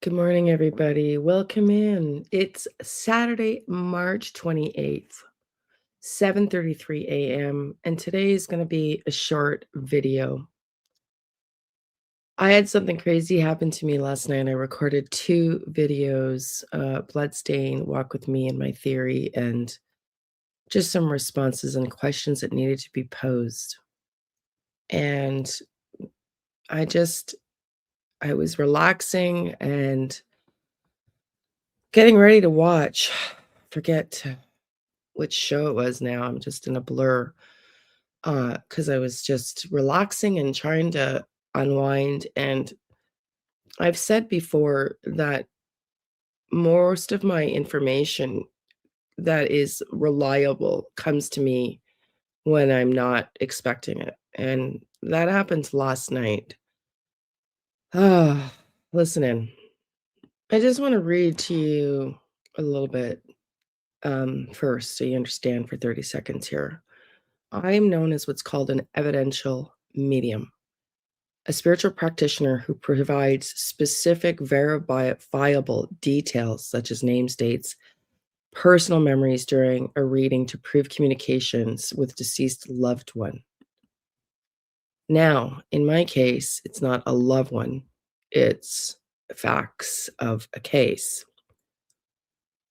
Good morning, everybody. Welcome in. It's Saturday, March 28th, 7:33 a.m., and today is going to be a short video. I had something crazy happen to me last night. I recorded two videos, Bloodstain, Walk With Me, and My Theory, and just some responses and questions that needed to be posed. And I just, I was relaxing and getting ready to watch. Forget which show it was now. I'm just in a blur, because I was just relaxing and trying to unwind, and I've said before that most of my information that is reliable comes to me when I'm not expecting it, and that happened last night. Ah, listen in. I just wanna read to you a little bit, first, so you understand for 30 seconds here. I am known as what's called an evidential medium, a spiritual practitioner who provides specific verifiable details such as names, dates, personal memories during a reading to prove communications with deceased loved one. Now, in my case, it's not a loved one, it's facts of a case.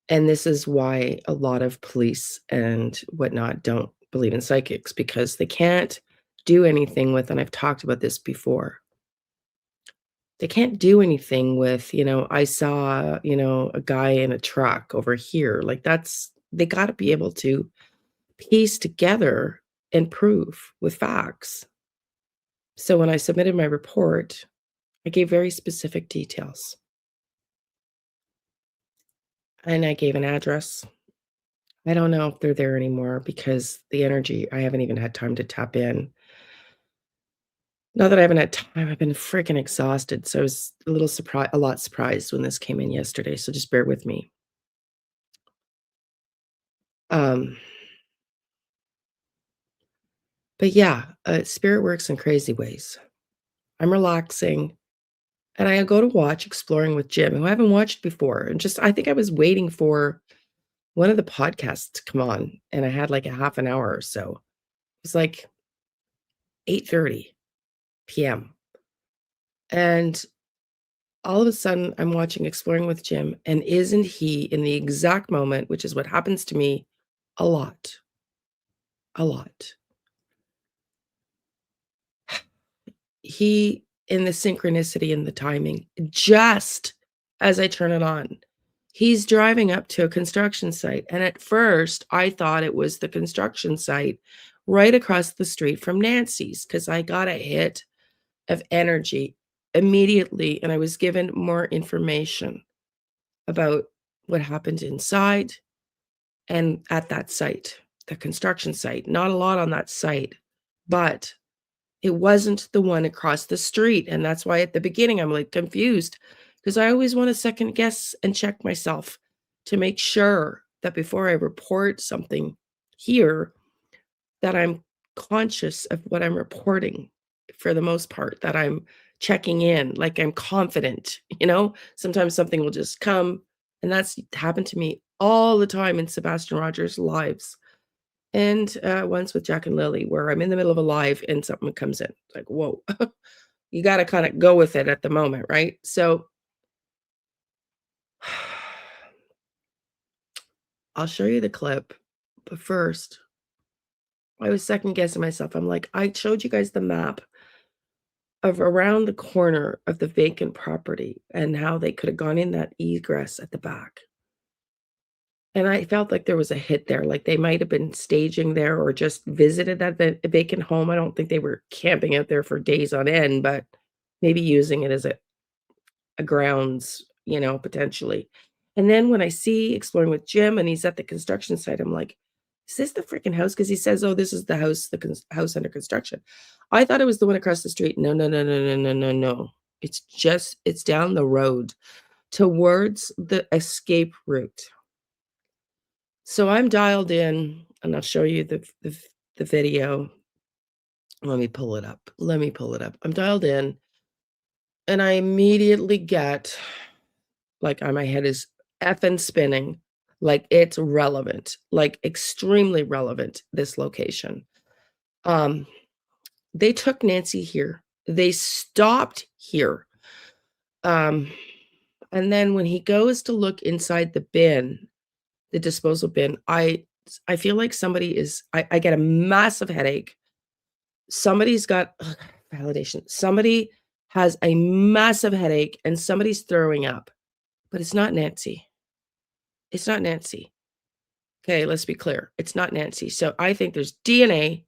And this is why a lot of police and whatnot don't believe in psychics because they can't do anything with, and I've talked about this before. They can't do anything with, I saw, a guy in a truck over here. Like they got to be able to piece together and prove with facts. So when I submitted my report, I gave very specific details and I gave an address. I don't know if they're there anymore because the energy, I haven't even had time to tap in. Not that I haven't had time, I've been freaking exhausted. So I was a lot surprised when this came in yesterday. So just bear with me. Um, but yeah, spirit works in crazy ways. I'm relaxing and I go to watch Exploring with Jim, who I haven't watched before. And just, I think I was waiting for one of the podcasts to come on and I had like a half an hour or so. It was like 8:30 PM. And all of a sudden, I'm watching Exploring with Jim, and isn't he in the exact moment, which is what happens to me a lot, a lot. He in the synchronicity and the timing, just as I turn it on, he's driving up to a construction site, and at first, I thought it was the construction site right across the street from Nancy's because I got a hit of energy immediately, and I was given more information about what happened inside and at that site, the construction site. Not a lot on that site, but it wasn't the one across the street, and that's why at the beginning I'm, like, confused because I always wanna second guess and check myself to make sure that before I report something here, that I'm conscious of what I'm reporting for the most part, that I'm checking in, like I'm confident, you know? Sometimes something will just come, and that's happened to me all the time in Sebastian Rogers' lives. And, once with Jack and Lily, where I'm in the middle of a live and something comes in. It's like, "Whoa." You gotta kinda go with it at the moment, right? So, I'll show you the clip, but first, I was second guessing myself. I'm like, "I showed you guys the map of around the corner of the vacant property and how they could have gone in that egress at the back." And I felt like there was a hit there, like they might have been staging there or just visited that vacant home. I don't think they were camping out there for days on end, but maybe using it as a grounds, potentially. And then when I see Exploring with Jim and he's at the construction site, I'm like, "Is this the freaking house?" Because he says, "Oh, this is the house, house under construction." I thought it was the one across the street. No, no, no, no, no, no, no, no. It's down the road towards the escape route. So I'm dialed in, and I'll show you the video. Let me pull it up. Let me pull it up. I'm dialed in, and I immediately get Like, my head is effing spinning. Like, it's relevant, like, extremely relevant, this location. They took Nancy here. They stopped here. And then when he goes to look inside the bin, the disposal bin, I feel like somebody is I get a massive headache. Somebody's got validation. Somebody has a massive headache and somebody's throwing up, but it's not Nancy. It's not Nancy. Okay, let's be clear. It's not Nancy. So I think there's DNA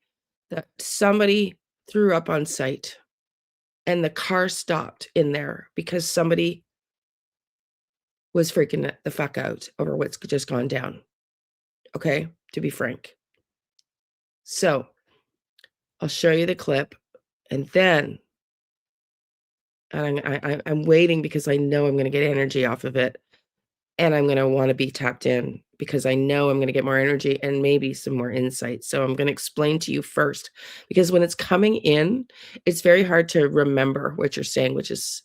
that somebody threw up on site and the car stopped in there because somebody was freaking the fuck out over what's just gone down. Okay, to be frank. So I'll show you the clip and then I'm waiting because I know I'm going to get energy off of it. And I'm going to want to be tapped in because I know I'm going to get more energy and maybe some more insight. So I'm going to explain to you first, because when it's coming in, it's very hard to remember what you're saying, which is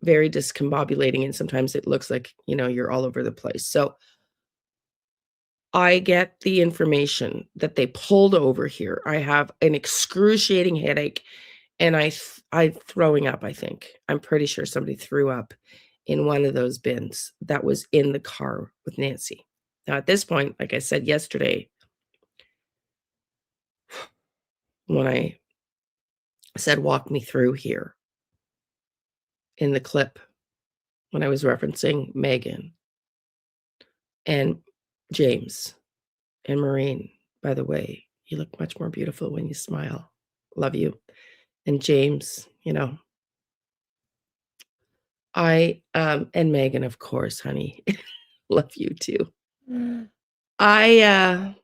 very discombobulating. And sometimes it looks like, you're all over the place. So I get the information that they pulled over here. I have an excruciating headache and I'm throwing up, I think. I'm pretty sure somebody threw up in one of those bins that was in the car with Nancy. Now, at this point, like I said yesterday, when I said, walk me through here in the clip, when I was referencing Megan and James and Maureen, by the way, you look much more beautiful when you smile. Love you. And James, and Megan, of course, honey. Love you too. I'm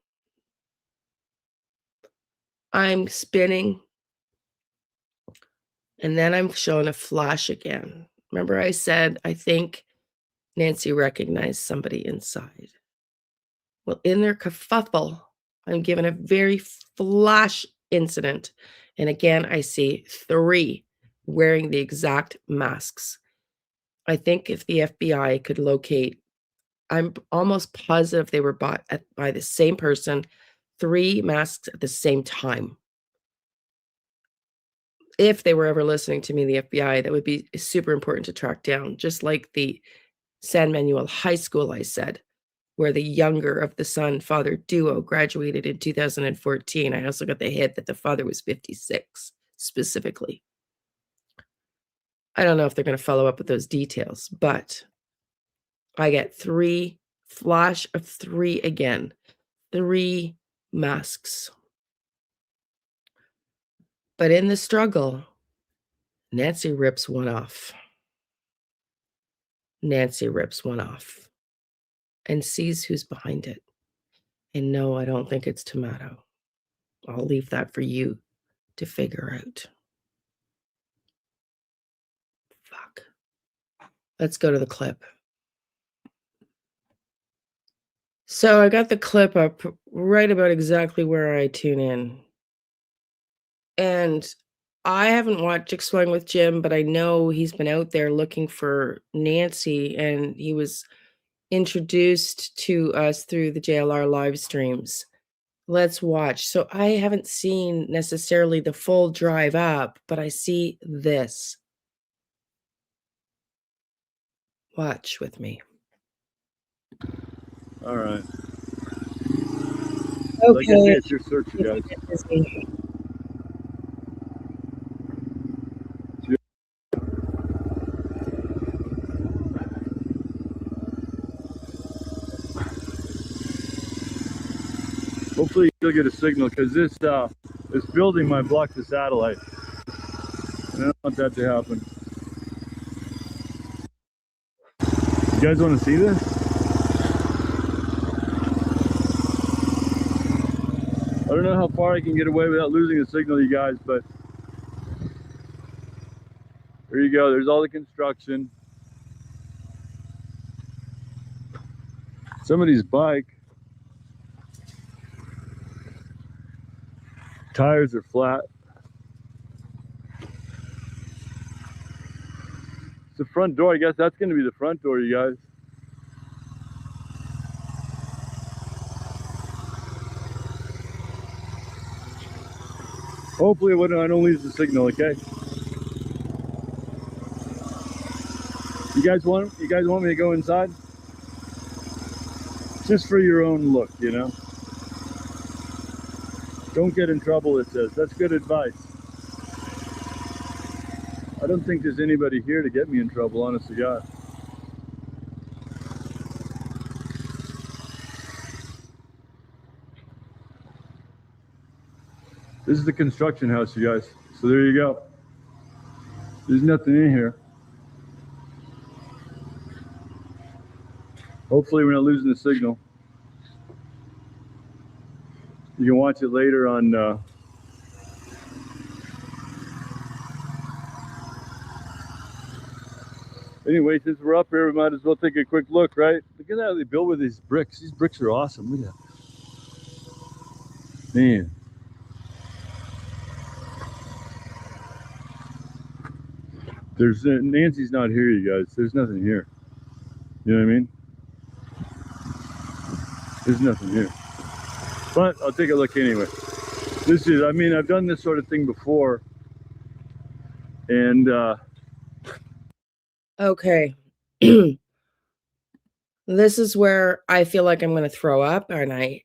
spinning, and then I'm showing a flash again. Remember I said, I think Nancy recognized somebody inside. Well, in their kerfuffle, I'm given a very flash incident. And again, I see 3 wearing the exact masks. I think if the FBI could locate, I'm almost positive they were bought by the same person, 3 masks at the same time. If they were ever listening to me, the FBI, that would be super important to track down, just like the San Manuel High School, I said, where the younger of the son-father duo graduated in 2014. I also got the hit that the father was 56, specifically. I don't know if they're going to follow up with those details, but I get flash of 3 again, 3 masks. But in the struggle, Nancy rips one off. Nancy rips one off and sees who's behind it. And no, I don't think it's Tomato. I'll leave that for you to figure out. Fuck. Let's go to the clip. So I got the clip up right about exactly where I tune in. And I haven't watched Exploring with Jim, but I know he's been out there looking for Nancy, and he was introduced to us through the JLR live streams. Let's watch. So I haven't seen necessarily the full drive up, but I see this. Watch with me. All right. Okay. Like I say, it's your search, you guys. Hopefully you'll get a signal, because this building might block the satellite. And I don't want that to happen. You guys want to see this? I don't know how far I can get away without losing a signal, you guys, but there you go. There's all the construction. Somebody's bike. Tires are flat. It's the front door. I guess that's going to be the front door, you guys. Hopefully I don't lose the signal, okay? You guys want me to go inside? Just for your own look, you know? Don't get in trouble, it says. That's good advice. I don't think there's anybody here to get me in trouble, honest to God. This is the construction house, you guys. So there you go. There's nothing in here. Hopefully we're not losing the signal. You can watch it later on anyway, since we're up here, we might as well take a quick look, right? Look at how they build with these bricks. These bricks are awesome. Look at that. Man. There's Nancy's not here, you guys. There's nothing here. You know what I mean? There's nothing here. But I'll take a look anyway. This is, I mean, I've done this sort of thing before. And Okay. This is where I feel like I'm gonna throw up, and I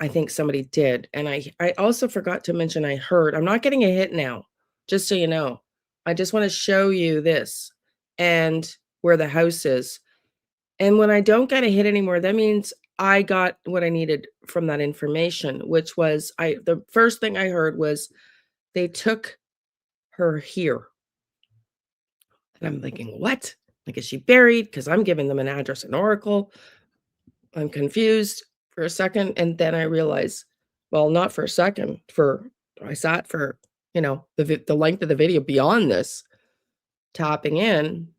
think somebody did, and I also forgot to mention I heard I'm not getting a hit now, just so you know. I just wanna show you this and where the house is, and when I don't get a hit anymore, that means I got what I needed from that information, which was the first thing I heard was they took her here. And I'm thinking, "What? Like, is she buried? Because 'Cause I'm giving them an address in Oracle." I'm confused for a second, and then I realize, well, not for a second, I sat for, the length of the video beyond this, tapping in,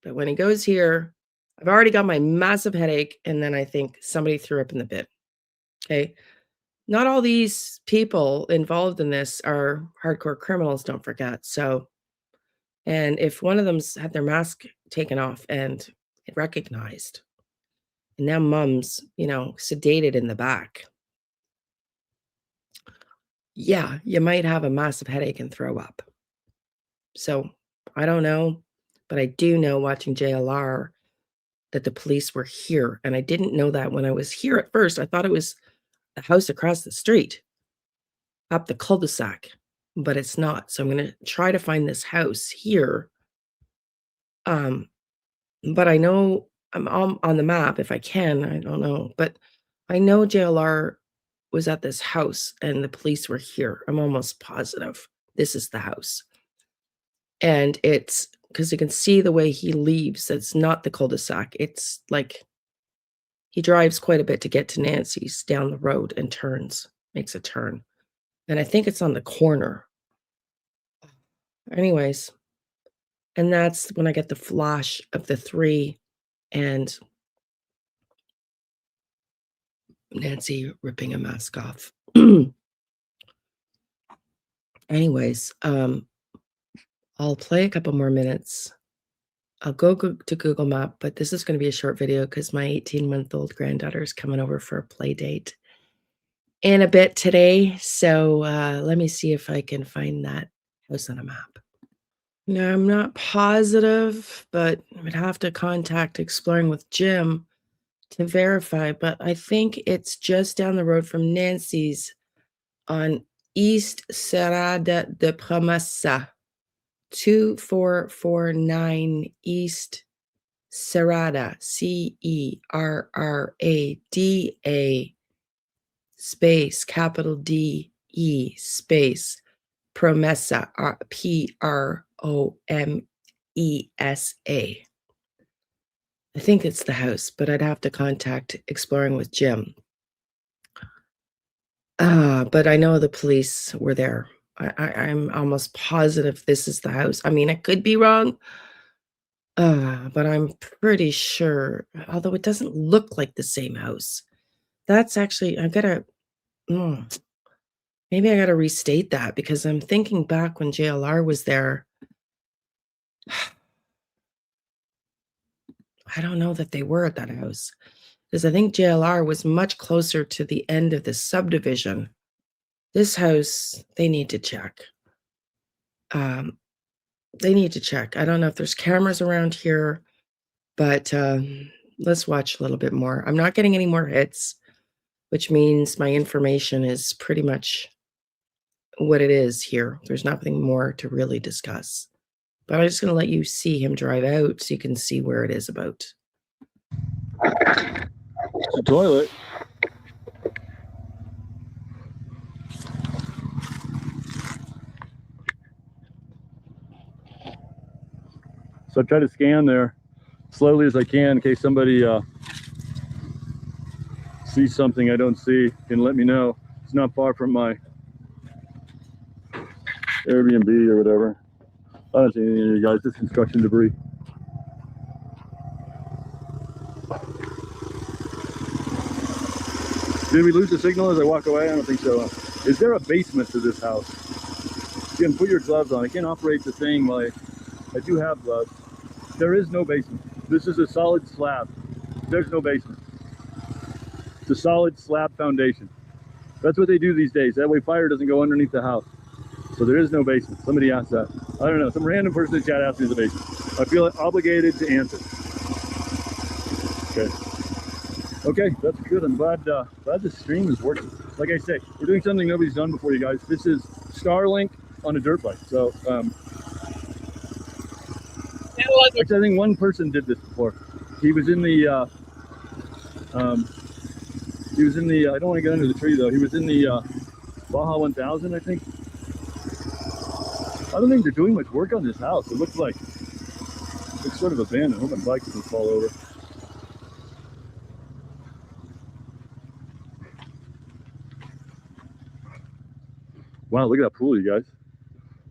but when he goes here, I've already got my massive headache, and then I think somebody threw up in the bin, okay? Not all these people involved in this are hardcore criminals, don't forget, so and if one of them's had their mask taken off and recognized, and now mom's, sedated in the back. Yeah, you might have a massive headache and throw up. So, I don't know, but I do know watching JLR that the police were here, and I didn't know that when I was here at first. I thought it was the house across the street, up the cul-de-sac, but it's not. So I'm gonna try to find this house here. Um, but I know I'm on the map if I can, I don't know, but I know JLR was at this house and the police were here. I'm almost positive this is the house. And it's because you can see the way he leaves, it's not the cul-de-sac. It's like he drives quite a bit to get to Nancy's down the road and makes a turn. And I think it's on the corner. Anyways, and that's when I get the flash of the 3 and Nancy ripping a mask off. Anyways, I'll play a couple more minutes. I'll go to Google Map, but this is gonna be a short video because my 18-month-old granddaughter is coming over for a play date in a bit today, so, let me see if I can find that house on a map. No, I'm not positive, but I would have to contact Exploring with Jim to verify, but I think it's just down the road from Nancy's on East Serrada de Promessa, 2449 East Serrada, Cerrada, space, capital D-E, space, Promessa, Promesa. I think it's the house, but I'd have to contact Exploring with Jim. But I know the police were there. I'm almost positive this is the house. I mean, I could be wrong, but I'm pretty sure, although it doesn't look like the same house. That's actually mm, maybe I gotta restate that because I'm thinking back when JLR was there. I don't know that they were at that house, because I think JLR was much closer to the end of the subdivision. This house, they need to check. They need to check. I don't know if there's cameras around here, but, let's watch a little bit more. I'm not getting any more hits, which means my information is pretty much what it is here. There's nothing more to really discuss. But I'm just gonna let you see him drive out so you can see where it is about. It's a toilet. So I try to scan there slowly as I can in case somebody sees something I don't see and let me know. It's not far from my Airbnb or whatever. I don't see anything here, you guys. Just construction debris. Did we lose the signal as I walk away? I don't think so. Is there a basement to this house? Again, put your gloves on. I can't operate the thing while I do have gloves. There is no basement. This is a solid slab. There's no basement. It's a solid slab foundation. That's what they do these days. That way fire doesn't go underneath the house. So there is no basement. Somebody asked that. I don't know. Some random person in the chat asked me the basement. I feel obligated to answer. Okay. Okay, that's good. I'm glad the stream is working. Like I say, we're doing something nobody's done before, you guys. This is Starlink on a dirt bike. So, actually, I think one person did this before. He was in the, I don't want to get under the tree though. He was in the Baja 1000, I think. I don't think they're doing much work on this house. It looks like it's sort of abandoned. I hope my bike doesn't fall over. Wow, look at that pool, you guys.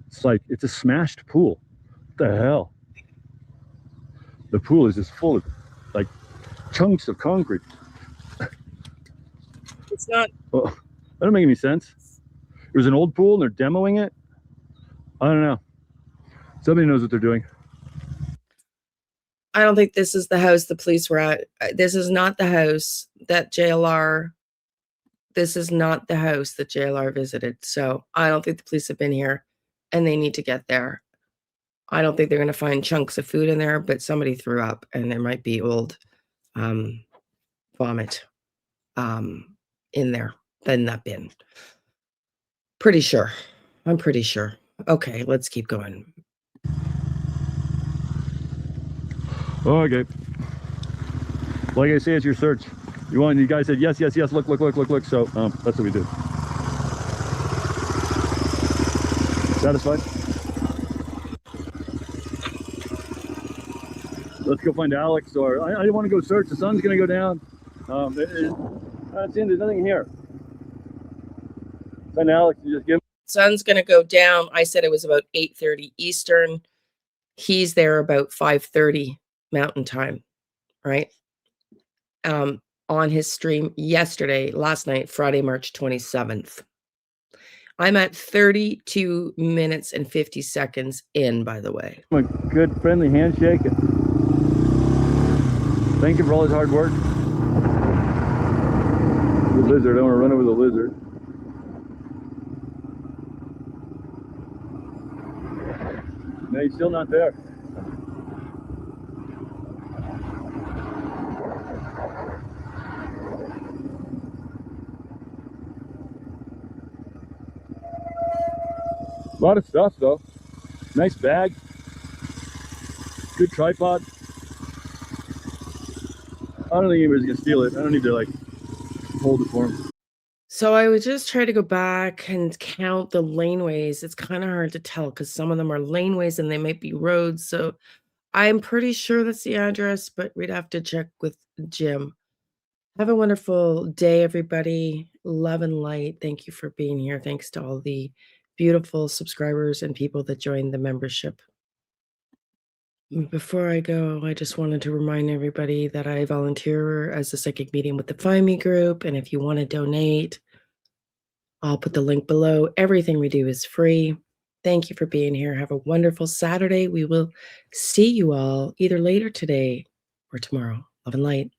It's like, it's a smashed pool. What the hell? The pool is just full of like chunks of concrete. It's not. Well, that doesn't make any sense. It was an old pool and they're demoing it. I don't know. Somebody knows what they're doing. I don't think this is the house the police were at. This is not the house that JLR. This is not the house that JLR visited. So I don't think the police have been here, and they need to get there. I don't think they're going to find chunks of food in there, but somebody threw up, and there might be old vomit in there, in that bin. Pretty sure. I'm pretty sure. Okay, let's keep going. Okay. Like I say, it's your search. You guys said yes, yes, yes. Look. So that's what we did. Satisfied? Let's go find Alex, or I didn't want to go search. The sun's gonna go down. That's the end. There's nothing here. Find Alex and just give him. Sun's gonna go down. I said it was about 8:30 Eastern. He's there about 5:30 Mountain Time, right? On his stream yesterday, last night, Friday, March 27th. I'm at 32 minutes and 50 seconds in, by the way. A good friendly handshake. Thank you for all his hard work. The lizard, I don't want to run over the lizard. No, he's still not there. A lot of stuff though. Nice bag. Good tripod. I don't think anybody's gonna steal it. I don't need to like hold it for him. So I would just try to go back and count the laneways. It's kind of hard to tell because some of them are laneways and they might be roads. So I'm pretty sure that's the address, but we'd have to check with Jim. Have a wonderful day, everybody. Love and light. Thank you for being here. Thanks to all the beautiful subscribers and people that joined the membership. Before I go, I just wanted to remind everybody that I volunteer as a psychic medium with the Find Me group. And if you want to donate, I'll put the link below. Everything we do is free. Thank you for being here. Have a wonderful Saturday. We will see you all either later today or tomorrow. Love and light.